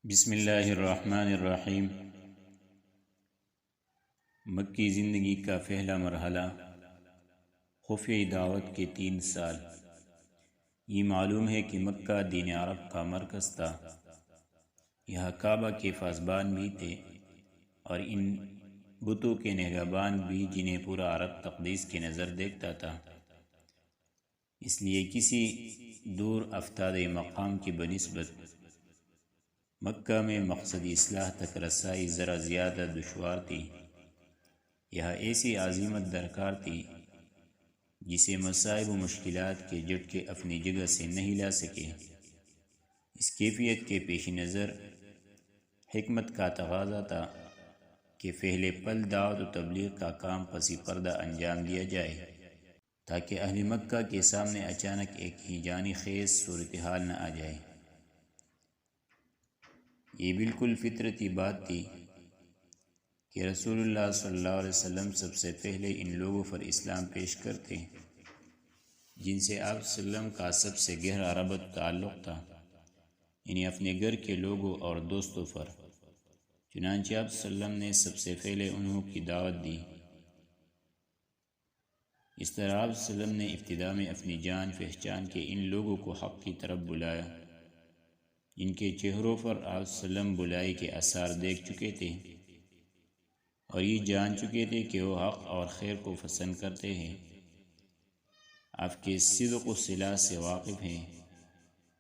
بسم اللہ الرحمن الرحیم۔ مکی زندگی کا پہلا مرحلہ، خفیہ دعوت کے 3 سال۔ یہ معلوم ہے کہ مکہ دین عرب کا مرکز تھا۔ یہاں کعبہ کے پاسبان بھی تھے اور ان بتوں کے نگہبان بھی جنہیں پورا عرب تقدیس کی نظر دیکھتا تھا۔ اس لیے کسی دور افتادہ مقام کی بنسبت مکہ میں مقصد اصلاح تک رسائی ذرا زیادہ دشوار تھی۔ یہاں ایسی عزیمت درکار تھی جسے مصائب و مشکلات کے جھٹکے اپنی جگہ سے نہیں لا سکے۔ اس کیفیت کے پیش نظر حکمت کا تقاضا تھا کہ پہلے پل دعوت و تبلیغ کا کام پسی پردہ انجام دیا جائے، تاکہ اہل مکہ کے سامنے اچانک ایک ہیجانی خیز صورتحال نہ آ جائے۔ یہ بالکل فطرتی بات تھی کہ رسول اللہ صلی اللہ علیہ وسلم سب سے پہلے ان لوگوں پر اسلام پیش کرتے جن سے آپ صلی اللہ علیہ وسلم کا سب سے گہرا ربط تعلق تھا، یعنی اپنے گھر کے لوگوں اور دوستوں پر۔ چنانچہ آپ صلی اللہ علیہ وسلم نے سب سے پہلے انہوں کی دعوت دی۔ اس طرح آپ صلی اللہ علیہ وسلم نے ابتدا میں اپنی جان پہچان کے ان لوگوں کو حق کی طرف بلایا جن کے چہروں پر آپ صلی اللہ علیہ وسلم بلائی کے آثار دیکھ چکے تھے اور یہ جان چکے تھے کہ وہ حق اور خیر کو پسند کرتے ہیں، آپ کے صدق و صلاح سے واقف ہیں۔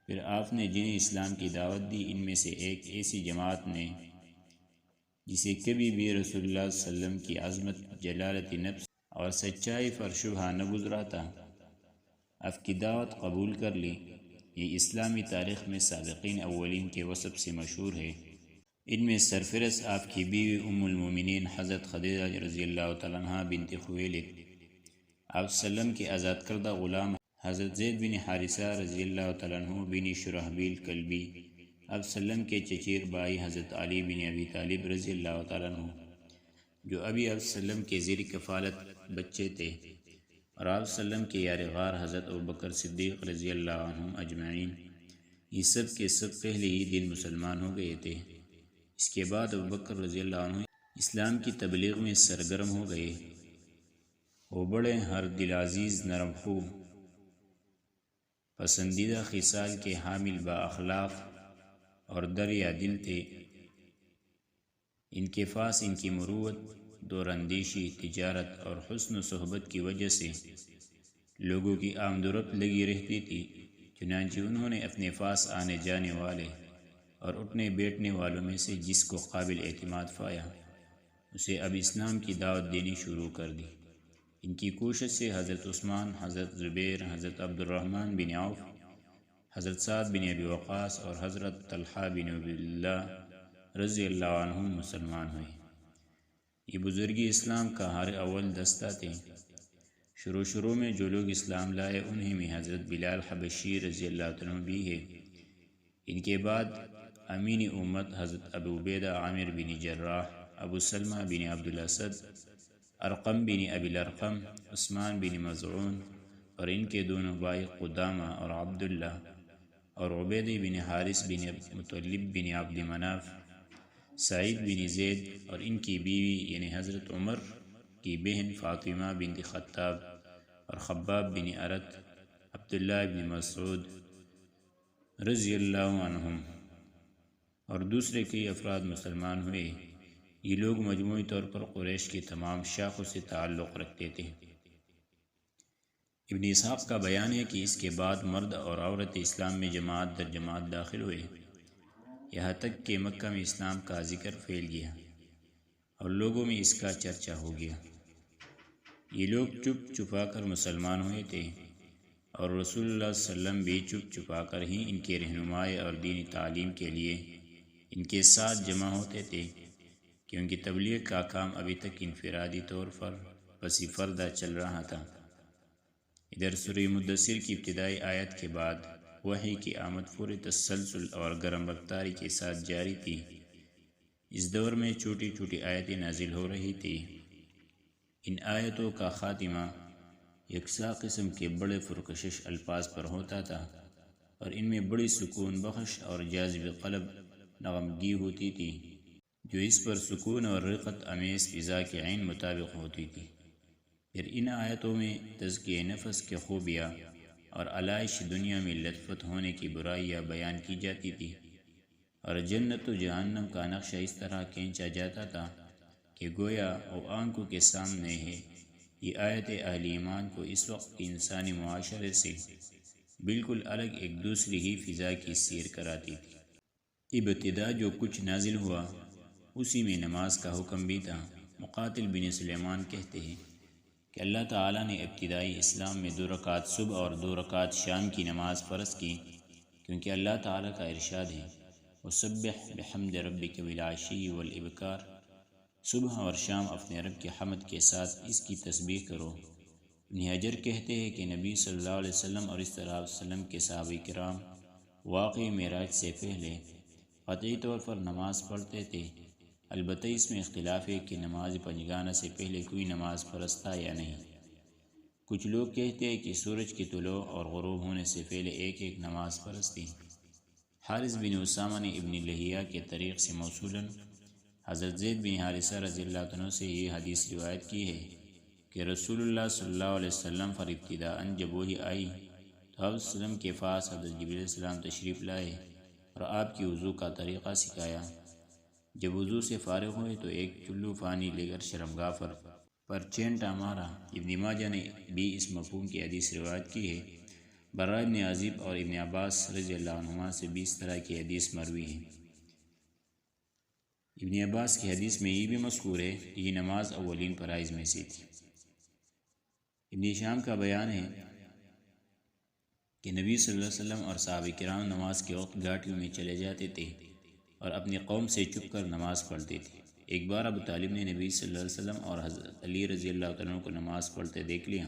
پھر آپ نے جنہیں اسلام کی دعوت دی، ان میں سے ایک ایسی جماعت نے جسے کبھی بھی رسول اللہ صلی اللہ علیہ وسلم کی عظمت، جلالت نفس اور سچائی پر شبہ نہ گزرا تھا، آپ کی دعوت قبول کر لی۔ یہ اسلامی تاریخ میں سابقین اولین کے وصف سے مشہور ہے۔ ان میں سرفرست آپ کی بیوی ام المومنین حضرت خدیجہ رضی اللہ تعالیٰ عنہ بنت خویلد، آپ صلی اللہ علیہ وسلم کے آزاد کردہ غلام حضرت زید بن حارثہ رضی اللہ تعالیٰ عنہ بن شرحبیل کلبی، آپ صلی اللہ علیہ وسلم کے چچیر بھائی حضرت علی بن ابی طالب رضی اللہ تعالیٰ عنہ، جو ابھی آپ صلی اللہ علیہ وسلم کے زیر کفالت بچے تھے، اور آپ صلی اللہ علیہ وسلم کے یار غار حضرت ابوبکر صدیق رضی اللہ عنہ اجمعین۔ یہ سب کے سب پہلے ہی دن مسلمان ہو گئے تھے۔ اس کے بعد ابوبکر رضی اللہ عنہ اسلام کی تبلیغ میں سرگرم ہو گئے۔ وہ بڑے ہر دل عزیز، نرم خو، پسندیدہ خصال کے حامل با اخلاق اور دریا دل تھے۔ ان کے پاس ان کی مروت، دور اندیشی، تجارت اور حسن و صحبت کی وجہ سے لوگوں کی آمد و رفت لگی رہتی تھی۔ چنانچہ انہوں نے اپنے پاس آنے جانے والے اور اٹھنے بیٹھنے والوں میں سے جس کو قابل اعتماد پایا، اسے اب اسلام کی دعوت دینی شروع کر دی۔ ان کی کوشش سے حضرت عثمان، حضرت زبیر، حضرت عبد الرحمن بن عوف، حضرت سعد بن ابی وقاص اور حضرت طلحہ بن عبیداللہ رضی اللہ عنہم مسلمان ہوئے۔ یہ بزرگی اسلام کا ہر اول دستہ تھے۔ شروع میں جو لوگ اسلام لائے انہیں میں حضرت بلال حبشی رضی اللہ عنہ بھی ہے۔ ان کے بعد امین امت حضرت ابو عبیدہ عامر بن جراح، ابو سلمہ بن عبد الاسد، ارقم بن ابی الارقم، عثمان بن مظعون اور ان کے دونوں بھائی قدامہ اور عبداللہ، اور عبیدہ بن حارث بن مطلب بن عبد مناف، سعید بن زید اور ان کی بیوی یعنی حضرت عمر کی بہن فاطمہ بنت خطاب، اور خباب بن ارت، عبداللہ بن مسعود رضی اللہ عنہم اور دوسرے کئی افراد مسلمان ہوئے۔ یہ لوگ مجموعی طور پر قریش کی تمام شاخوں سے تعلق رکھتے تھے۔ ابن اسحاق کا بیان ہے کہ اس کے بعد مرد اور عورت اسلام میں جماعت در جماعت داخل ہوئے، یہاں تک کہ مکہ میں اسلام کا ذکر پھیل گیا اور لوگوں میں اس کا چرچا ہو گیا۔ یہ لوگ چپ چھپا کر مسلمان ہوئے تھے اور رسول اللہ صلی اللہ علیہ وسلم بھی چپ چھپا کر ہی ان کے رہنمائی اور دینی تعلیم کے لیے ان کے ساتھ جمع ہوتے تھے، کیونکہ تبلیغ کا کام ابھی تک انفرادی طور پر پسی پردہ چل رہا تھا۔ ادھر سورہ مدثر کی ابتدائی آیت کے بعد وحی کی آمد پورے تسلسل اور گرم رفتاری کے ساتھ جاری تھی۔ اس دور میں چھوٹی چھوٹی آیتیں نازل ہو رہی تھی۔ ان آیتوں کا خاتمہ یکساں قسم کے بڑے پرکشش الفاظ پر ہوتا تھا اور ان میں بڑی سکون بخش اور جاذب قلب نغمگی ہوتی تھی جو اس پر سکون اور رقت امیز فضا کے عین مطابق ہوتی تھی۔ پھر ان آیتوں میں تزکیہ نفس کے خوبیاں اور علائش دنیا میں لطفت ہونے کی برائیاں بیان کی جاتی تھی، اور جنت و جہنم کا نقشہ اس طرح کھینچا جاتا تھا کہ گویا وہ آنکھوں کے سامنے ہے۔ یہ آیت اہل ایمان کو اس وقت کے انسانی معاشرے سے بالکل الگ ایک دوسری ہی فضا کی سیر کراتی تھی۔ ابتدا جو کچھ نازل ہوا اسی میں نماز کا حکم بھی تھا۔ مقاتل بن سلیمان کہتے ہیں کہ اللہ تعالیٰ نے ابتدائی اسلام میں 2 رکعت صبح اور 2 رکعت شام کی نماز فرض کی، کیونکہ اللہ تعالیٰ کا ارشاد ہے وَسَبِّحْ بِحَمْدِ رَبِّكَ بِالْعَشِيِّ وَالْإِبْكَارِ، صبح اور شام اپنے رب کے حمد کے ساتھ اس کی تسبیح کرو۔ ابن حجر کہتے ہیں کہ نبی صلی اللہ علیہ وسلم اور اس طرح وسلم کے صحابہ کرام واقعی معراج سے پہلے قطعی طور پر نماز پڑھتے تھے۔ البتہ اس میں اختلاف ہے کہ نماز پنجگانہ سے پہلے کوئی نماز فرض تھا یا نہیں۔ کچھ لوگ کہتے ہیں کہ سورج کے طلوع اور غروب ہونے سے پہلے ایک نماز فرض تھی۔ حارث بن اسامہ نے ابن لہیہ کے طریق سے موصولاً حضرت زید بن حارثہ رضی اللہ عنہ سے یہ حدیث روایت کی ہے کہ رسول اللہ صلی اللہ علیہ وسلم پر ابتداءً جب وحی آئی تو آپ وسلم کے پاس حضرت جبرائیل علیہ السلام تشریف لائے اور آپ کی وضو کا طریقہ سکھایا۔ جب وضو سے فارغ ہوئے تو ایک چلو پانی لے کر شرمگاہ پر چینٹا مارا۔ ابن ماجہ نے بھی اس مفہوم کی حدیث روایت کی ہے۔ براء بن عازب اور ابن عباس رضی اللہ عنہما سے بھی اس طرح کی حدیث مروی ہے۔ ابن عباس کی حدیث میں یہ بھی مذکور ہے کہ یہ نماز اولین فرائض میں سے تھی۔ ابن شام کا بیان ہے کہ نبی صلی اللہ علیہ وسلم اور صحابہ کرام نماز کے وقت گھاٹیوں میں چلے جاتے تھے اور اپنی قوم سے چھپ کر نماز پڑھتے تھے۔ ایک بار ابو طالب نے نبی صلی اللہ علیہ وسلم اور حضرت علی رضی اللہ عنہ کو نماز پڑھتے دیکھ لیا،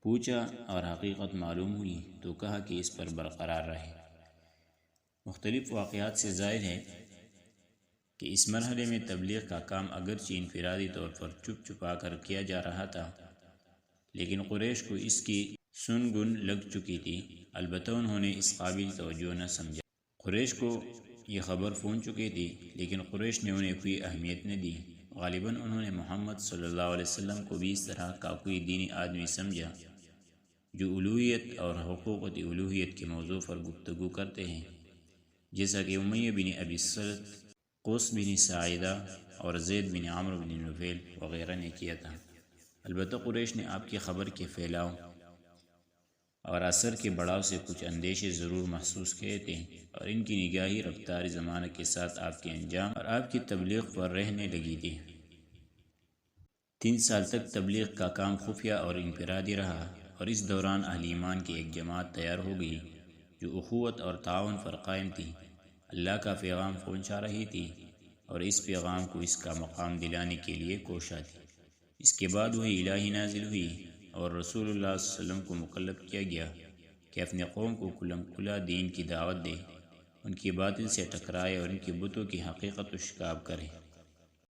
پوچھا اور حقیقت معلوم ہوئی تو کہا کہ اس پر برقرار رہے۔ مختلف واقعات سے ظاہر ہے کہ اس مرحلے میں تبلیغ کا کام اگرچہ انفرادی طور پر چھپ چھپا کر کیا جا رہا تھا، لیکن قریش کو اس کی سن گن لگ چکی تھی۔ البتہ انہوں نے اس قابل توجہ نہ سمجھا۔ قریش کو یہ خبر پہنچ چکی تھی، لیکن قریش نے انہیں کوئی اہمیت نہ دی۔ غالباً انہوں نے محمد صلی اللہ علیہ وسلم کو بھی اس طرح کا کوئی دینی آدمی سمجھا جو الوہیت اور حقوقت الوہیت کے موضوع پر گفتگو کرتے ہیں، جیسا کہ امیہ بن ابی سلط، قوس بن ساعدہ اور زید بن عمرو بن نفیل وغیرہ نے کیا تھا۔ البتہ قریش نے آپ کی خبر کے پھیلاؤ اور اثر کے بڑھاؤ سے کچھ اندیشے ضرور محسوس کیے تھے، اور ان کی نگاہی رفتار زمانہ کے ساتھ آپ کے انجام اور آپ کی تبلیغ پر رہنے لگی تھی۔ 3 سال تک تبلیغ کا کام خفیہ اور انفرادی رہا، اور اس دوران اہل ایمان کی ایک جماعت تیار ہو گئی جو اخوت اور تعاون پر قائم تھی، اللہ کا پیغام پہنچا رہی تھی اور اس پیغام کو اس کا مقام دلانے کے لیے کوشاں تھی۔ اس کے بعد وہی الہی نازل ہوئی اور رسول اللہ صلی اللہ علیہ وسلم کو مکلف کیا گیا کہ اپنے قوم کو کھلا دین کی دعوت دے، ان کی باطل سے ٹکرائے اور ان کے بتوں کی حقیقت اشکار کرے۔